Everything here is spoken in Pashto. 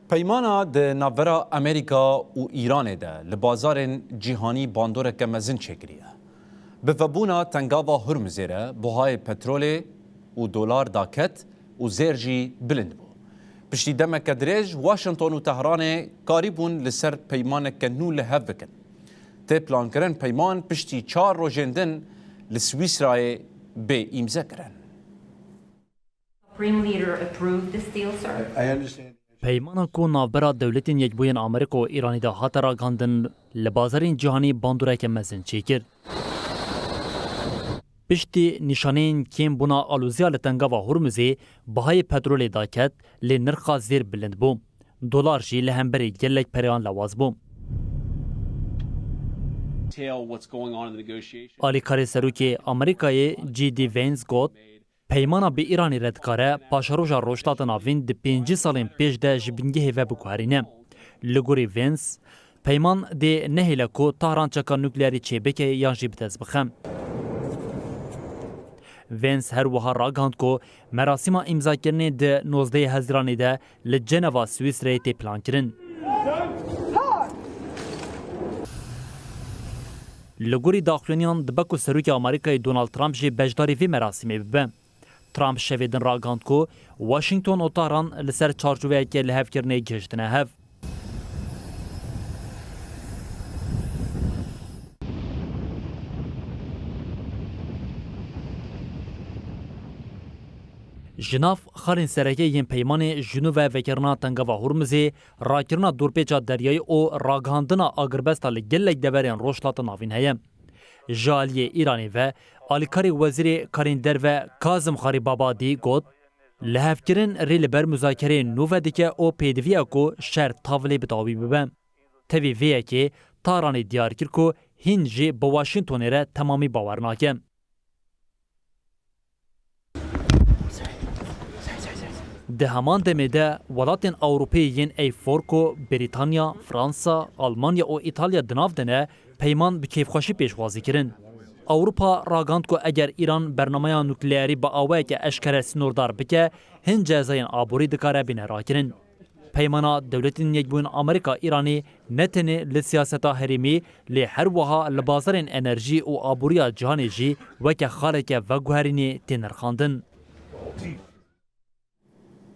پیمانا د ناورا امریکا و ایران ده لبازارن جیهانی باندورک مزن چکریه. به وبونا تنگاوا هرمزیره بهای پترول و دلار داکت و زیرجی بلند بو. پشتی دمک دریج واشنطن و تهران قریبون لسر پیمانک نو لحو بکن. تی پلان کرن پیمان پشتی 4 روزندن لسویسرای به ایمزه کرن. Supreme leader approved this deal, sir. I understand. پیمانا کو ناوبرا دولتین یکبوین آمریکا و ایرانی دا هاترا گاندن لبازارین جهانی باندورک مزن چیکر. پشتی نشانین کم بنا آلوزیا لتنگاوا هرمزی بهای پترول داکت لی نرخا زیر بلند بو. دولار جی لهمبری گلک پریان لواز بو. آلی کاری سروکی امریکای جی دی وینز گوت پیمانا به ایرانی ردکاره پاشاروژا روشتات ناوین د 5 سالین پیش ده جبنگی هیوه بکوهرینه. لگوری وینز پیمان ده نهیله کو تهران چکا نوکلیاری چیبکه یانجی بتز بخم. وینز هر وها راگاند کو مراسم امضا کرنه ده 19 هزرانی ده لجنوا سویس ریتی پلان کرن. لگوری داخلینیان دبکو سروک امریکای دونالد ترامپ جی بجداری وی مراسمی ببه. ترامپ شویدن راگاند کو واشنطن و تهران لسر چارچوبه که لحف کرنه گشتنه هف. جناف خالین سرکه ین پیمان جنو و وکرنا تنگاوا هرمزی راکرنا دورپیچا دریایی او راگاندنا آگربستا لگلک دورین روشلات ناوین هیم. جالی ایرانی و آلیکاری وزیر کاریندر و کازم خاری بابادی گوت لحفکرین ریل بر مذاکره نوو دیگه او پیدویه کو شهر تاولی بداوی ببن. تاوی ویه که تارانی دیار کر کو هنجی با واشنطن را تمامی باورناکه. ده همان دمیده ولاتین اوروپیین ای فورکو بریتانیا، فرانسا، آلمانیا و ایتالیا دناف دنه پیمان به کیفخوشی پیشوازی کرن. اوروپا راگاند کو اگر ایران برنامه نوکلیاری با آوه که اشکره سنوردار بکه هن جزاین آبوری دکاره بینه را کرن. پیمانا دولتین یکبوین آمریکا ایرانی نتنه لسیاستا هریمی لی هر وها لبازارین انرژی و آبوریا جهانی جی وکه خالک و گوهرینی تینر خاندن.